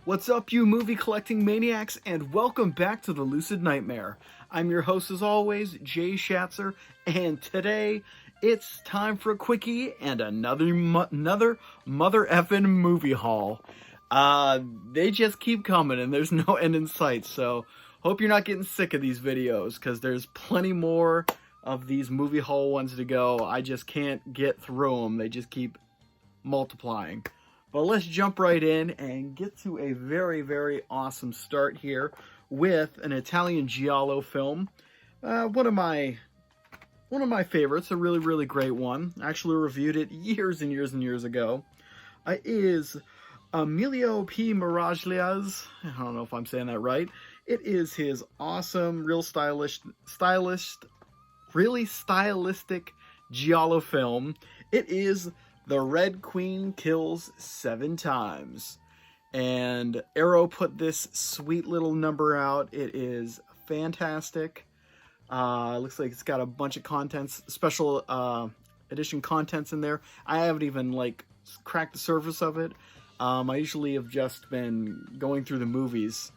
What's up, you movie collecting maniacs, and welcome back to the Lucid Nightmare. I'm your host, as always, Jay Schatzer, and today it's time for a quickie and another mother effing movie haul. They just keep coming, and there's no end in sight, so hope you're not getting sick of these videos, because there's plenty more of these movie haul ones to go. I just can't get through them. They just keep multiplying. But let's jump right in and get to a very, very awesome start here with an Italian giallo film. One of my favorites, a really, really great one. I actually reviewed it years and years and years ago. Is Emilio P. Miraglia's, I don't know if I'm saying that right. It is his awesome, really stylistic giallo film. It is The Red Queen Kills 7 Times. And Arrow put this sweet little number out. It is fantastic. Looks like it's got a bunch of special edition contents in there. I haven't even cracked the surface of it. I usually have just been going through the movies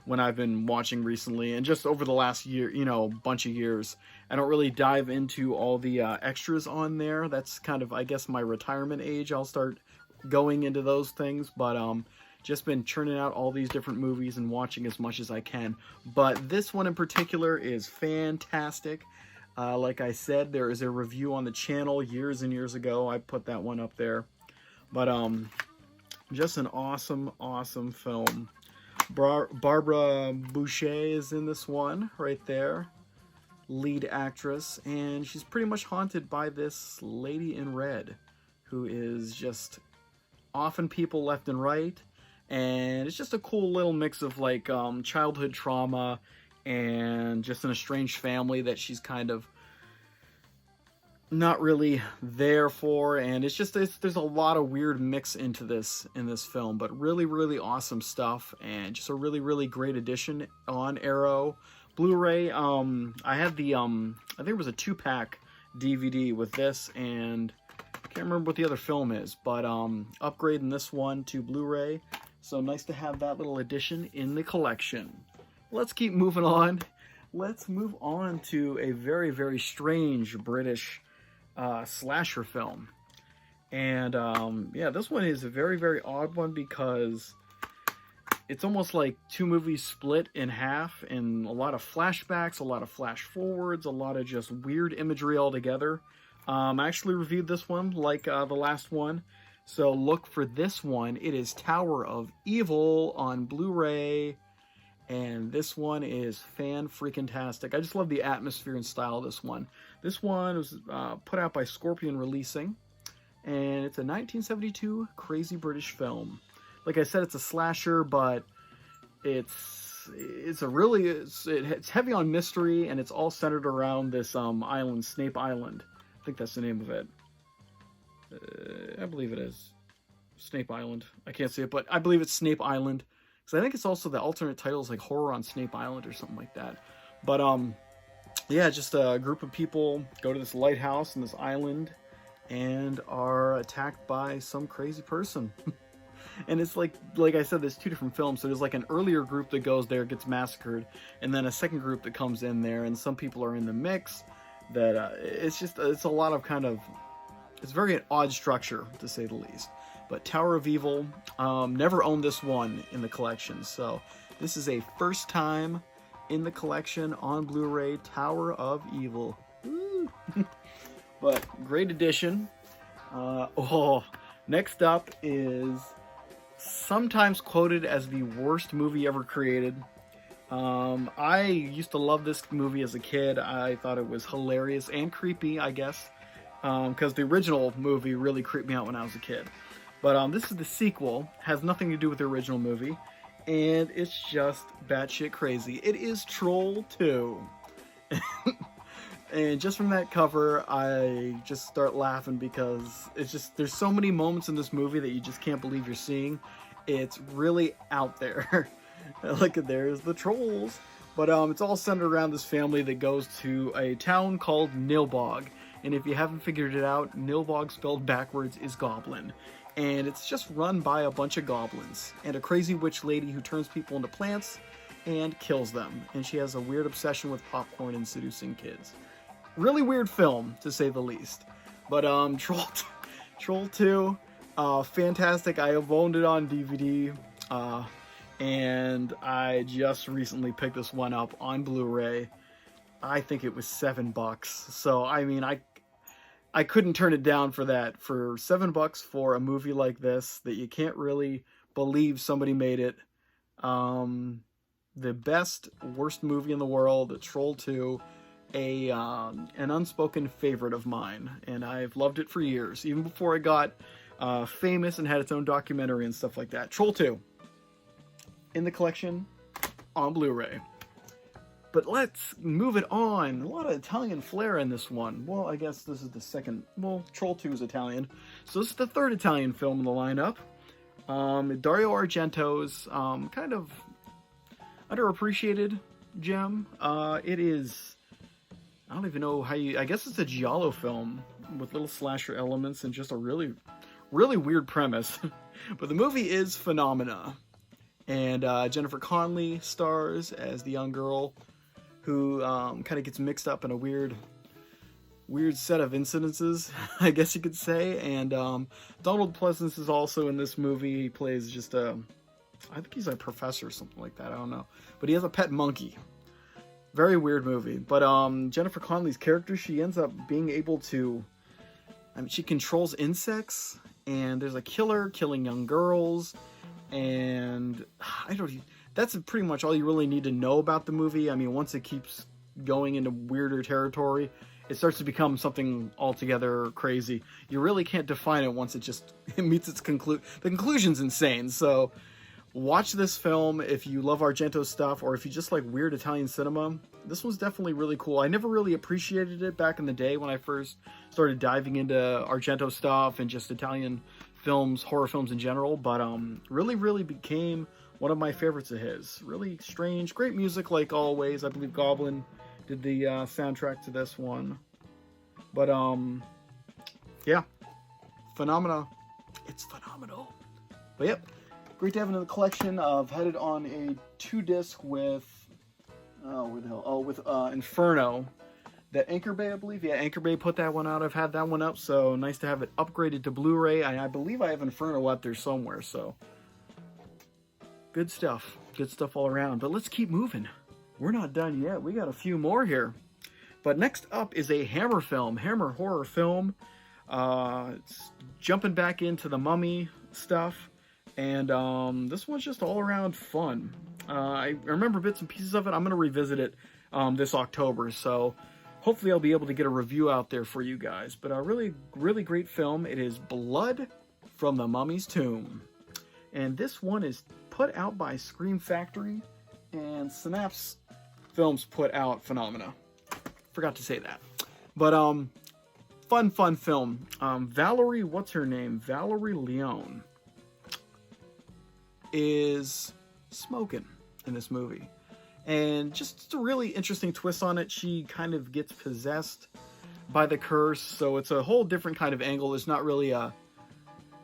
when I've been watching recently, and just over the last year, bunch of years. I don't really dive into all the extras on there. That's kind of, I guess, my retirement age. I'll start going into those things, but just been churning out all these different movies and watching as much as I can. But this one in particular is fantastic. Like I said, there is a review on the channel years and years ago. I put that one up there. But just an awesome, awesome film. Barbara Boucher is in this one, right there. Lead actress, and she's pretty much haunted by this lady in red, who is just offing people left and right. And it's just a cool little mix of childhood trauma and just an estranged family that she's kind of not really there for, and there's a lot of weird mix into this in this film, but really, really awesome stuff, and just a really, really great addition on Arrow Blu-ray. I had the I think it was a 2-pack DVD with this, and I can't remember what the other film is, but upgrading this one to Blu-ray, so nice to have that little addition in the collection. Let's keep moving on. Let's move on to a very, very strange British slasher film. And yeah, this one is a very, very odd one, because it's almost like two movies split in half, and a lot of flashbacks, a lot of flash forwards, a lot of just weird imagery altogether. I actually reviewed this one like the last one, so look for this one. It is Tower of Evil on Blu-ray, and this one is fan-freaking-tastic. I just love the atmosphere and style of this one. This one was put out by Scorpion Releasing, and it's a 1972 crazy British film. Like I said, it's a slasher, but it's heavy on mystery, and it's all centered around this island, Snape Island. I think that's the name of it. I believe it is Snape Island. I can't see it, but I believe it's Snape Island. I think it's also the alternate title is Horror on Snape Island or something like that. But yeah, just a group of people go to this lighthouse in this island and are attacked by some crazy person. And it's like I said, there's two different films. So there's an earlier group that goes there, gets massacred, and then a second group that comes in there, and some people are in the mix. That it's a lot of it's very odd structure, to say the least. But Tower of Evil, never owned this one in the collection, so this is a first time in the collection on Blu-ray, Tower of Evil. Woo. But great addition. Next up is sometimes quoted as the worst movie ever created. I used to love this movie as a kid. I thought it was hilarious and creepy, I guess, because the original movie really creeped me out when I was a kid. But this is the sequel, has nothing to do with the original movie, and it's just batshit crazy. It is Troll 2. And just from that cover, I just start laughing, because there's so many moments in this movie that you just can't believe you're seeing. It's really out there. Look, there's the trolls. But it's all centered around this family that goes to a town called Nilbog. And if you haven't figured it out, Nilvog spelled backwards is goblin. And it's just run by a bunch of goblins and a crazy witch lady who turns people into plants and kills them. And she has a weird obsession with popcorn and seducing kids. Really weird film, to say the least. But Troll 2, fantastic. I have owned it on DVD. And I just recently picked this one up on Blu-ray. I think it was $7. So, I mean, I couldn't turn it down for that. For $7 for a movie like this that you can't really believe somebody made it. The best, worst movie in the world, Troll 2, an unspoken favorite of mine. And I've loved it for years, even before it got famous and had its own documentary and stuff like that. Troll 2, in the collection, on Blu-ray. But let's move it on. A lot of Italian flair in this one. Well, I guess this is the second. Well, Troll 2 is Italian. So this is the third Italian film in the lineup. Dario Argento's kind of underappreciated gem. It is, I don't even know how you, I guess it's a giallo film with little slasher elements and just a really, really weird premise. But the movie is Phenomena. And Jennifer Connelly stars as the young girl who kind of gets mixed up in a weird set of incidences, I guess you could say. And Donald Pleasance is also in this movie. He plays just I think he's a professor or something like that. I don't know. But he has a pet monkey. Very weird movie. But Jennifer Connelly's character, she ends up being able to, I mean, she controls insects. And there's a killer killing young girls. And that's pretty much all you really need to know about the movie. I mean, once it keeps going into weirder territory, it starts to become something altogether crazy. You really can't define it once it meets its the conclusion's insane. So watch this film if you love Argento stuff, or if you just like weird Italian cinema. This one's definitely really cool. I never really appreciated it back in the day when I first started diving into Argento stuff and just Italian films, horror films in general, but really, really became one of my favorites of his. Really strange, great music like always. I believe Goblin did the soundtrack to this one. But yeah, Phenomena, it's phenomenal. But yep, great to have it in the collection. I've had it on a 2-disc with Inferno. That Anchor Bay, I believe. Yeah, Anchor Bay put that one out. I've had that one up, so nice to have it upgraded to Blu-ray. I believe I have Inferno up there somewhere, so good stuff. Good stuff all around. But let's keep moving. We're not done yet. We got a few more here. But next up is a Hammer film, Hammer horror film. It's jumping back into the Mummy stuff, and this one's just all around fun. I remember bits and pieces of it. I'm going to revisit it this October, so hopefully I'll be able to get a review out there for you guys. But a really, really great film. It is Blood from the Mummy's Tomb. And this one is put out by Scream Factory. And Synapse Films put out Phenomena. Forgot to say that. But fun film. Valerie, what's her name? Valerie Leone is smoking in this movie. And just a really interesting twist on it. She kind of gets possessed by the curse, so it's a whole different kind of angle. It's not really a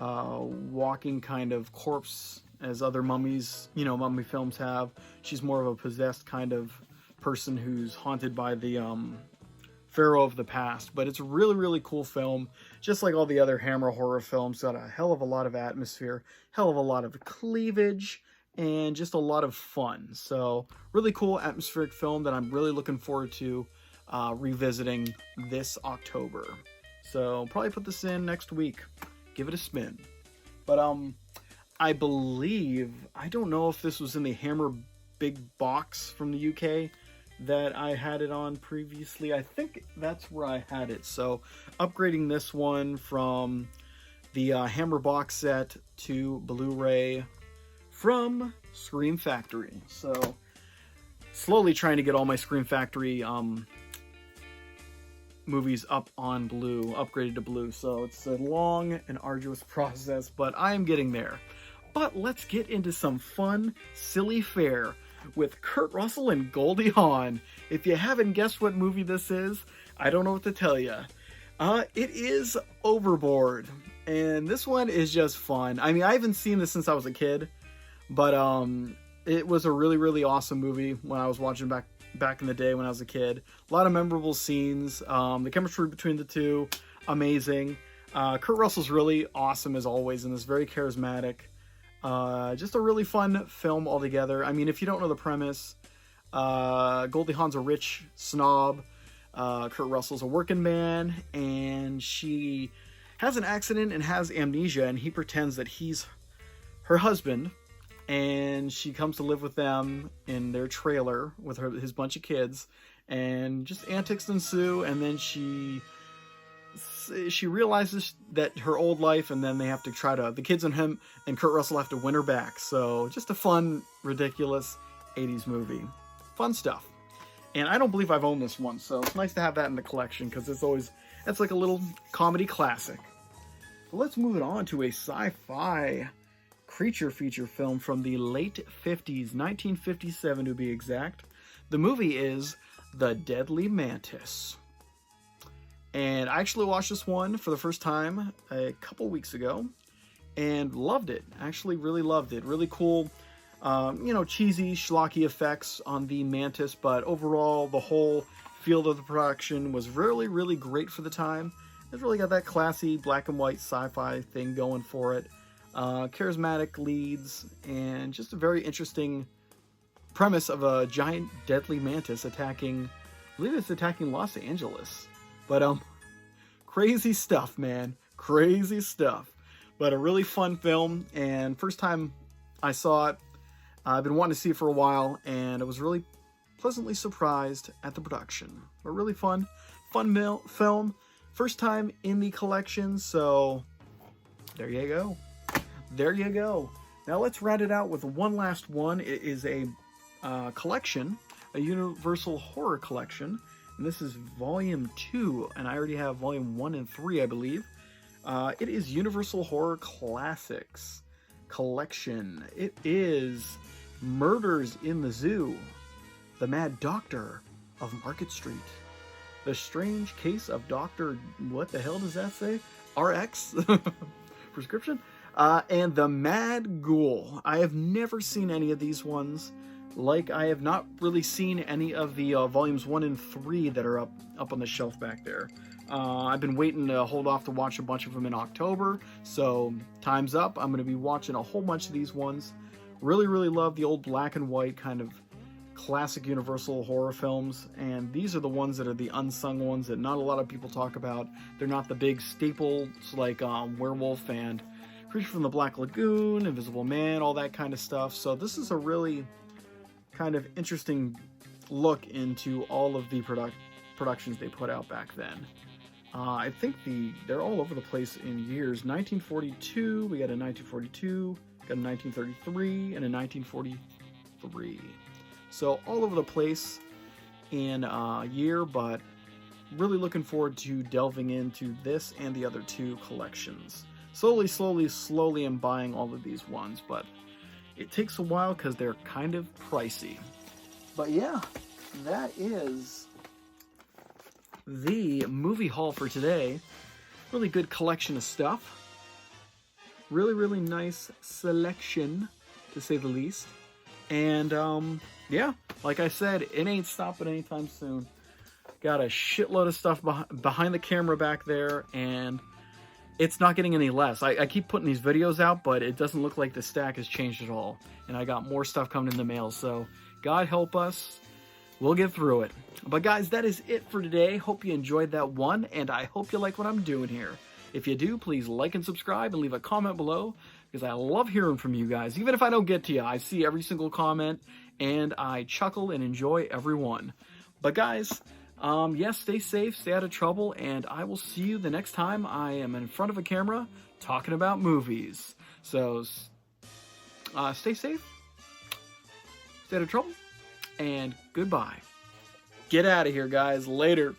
walking kind of corpse as other mummies, mummy films have. She's more of a possessed kind of person who's haunted by the pharaoh of the past. But it's a really, really cool film. Just like all the other Hammer horror films, got a hell of a lot of atmosphere, hell of a lot of cleavage, and just a lot of fun. So really cool atmospheric film that I'm really looking forward to revisiting this October. So probably put this in next week. Give it a spin. But I believe, I don't know if this was in the Hammer big box from the UK that I had it on previously. I think that's where I had it. So upgrading this one from the Hammer box set to Blu-ray from Scream Factory. So slowly trying to get all my Scream Factory movies up on Blue, upgraded to Blue. So it's a long and arduous process, but I am getting there. But let's get into some fun, silly fare with Kurt Russell and Goldie Hawn. If you haven't guessed what movie this is, I don't know what to tell you. It is Overboard, and this one is just fun. I mean, I haven't seen this since I was a kid, but it was a really, really awesome movie when I was watching back in the day when I was a kid. A lot of memorable scenes. The chemistry between the two, amazing. Kurt Russell's really awesome as always, and is very charismatic. Just a really fun film altogether. I mean, if you don't know the premise, Goldie Hawn's a rich snob. Kurt Russell's a working man, and she has an accident and has amnesia, and he pretends that he's her husband, and she comes to live with them in their trailer with his bunch of kids, and just antics ensue, and then she realizes that her old life, and then they have to the kids and him and Kurt Russell have to win her back. So just a fun, ridiculous 80s movie. Fun stuff. And I don't believe I've owned this one, so it's nice to have that in the collection, because it's like a little comedy classic. But let's move it on to a sci-fi creature feature film from the late 50s, 1957 to be exact. The movie is The Deadly Mantis. And I actually watched this one for the first time a couple weeks ago, and loved it. Actually really loved it. Really cool. Cheesy, schlocky effects on the Mantis, but overall, the whole field of the production was really, really great for the time. It's really got that classy black and white sci-fi thing going for it. Charismatic leads, and just a very interesting premise of a giant deadly mantis attacking, I believe it's attacking Los Angeles. But, crazy stuff, man. Crazy stuff. But a really fun film, and first time I saw it, I've been wanting to see it for a while, and I was really pleasantly surprised at the production. A really fun film. First time in the collection, so there you go. There you go. Now let's round it out with one last one. It is a collection, a Universal Horror collection, and this is Volume 2, and I already have Volume 1 and 3, I believe. It is Universal Horror Classics collection. It is Murders in the Zoo, The Mad Doctor of Market Street, The Strange Case of Dr. What the hell does that say? RX? Prescription? And The Mad Ghoul. I have never seen any of these ones. Like, I have not really seen any of the volumes 1 and 3 that are up on the shelf back there. I've been waiting to hold off to watch a bunch of them in October, so time's up. I'm going to be watching a whole bunch of these ones. Really, really love the old black and white kind of classic Universal horror films, and these are the ones that are the unsung ones that not a lot of people talk about. They're not the big staples like Werewolf and Creature from the Black Lagoon, Invisible Man, all that kind of stuff. So this is a really kind of interesting look into all of the productions they put out back then. I think they're all over the place in years. 1942, we got a 1942, got a 1933, and a 1943. So all over the place in year, but really looking forward to delving into this and the other two collections. Slowly I'm buying all of these ones, but it takes a while because they're kind of pricey. But yeah, that is the movie haul for today. Really good collection of stuff. Really, really nice selection, to say the least. And yeah, like I said, it ain't stopping anytime soon. Got a shitload of stuff behind the camera back there, and it's not getting any less. I keep putting these videos out, but it doesn't look like the stack has changed at all. And I got more stuff coming in the mail, so God help us. We'll get through it. But guys, that is it for today. Hope you enjoyed that one, and I hope you like what I'm doing here. If you do, please like and subscribe and leave a comment below, because I love hearing from you guys. Even if I don't get to you, I see every single comment, and I chuckle and enjoy every one. But guys, yes, stay safe, stay out of trouble, and I will see you the next time I am in front of a camera talking about movies. So, stay safe, stay out of trouble, and goodbye. Get out of here, guys. Later.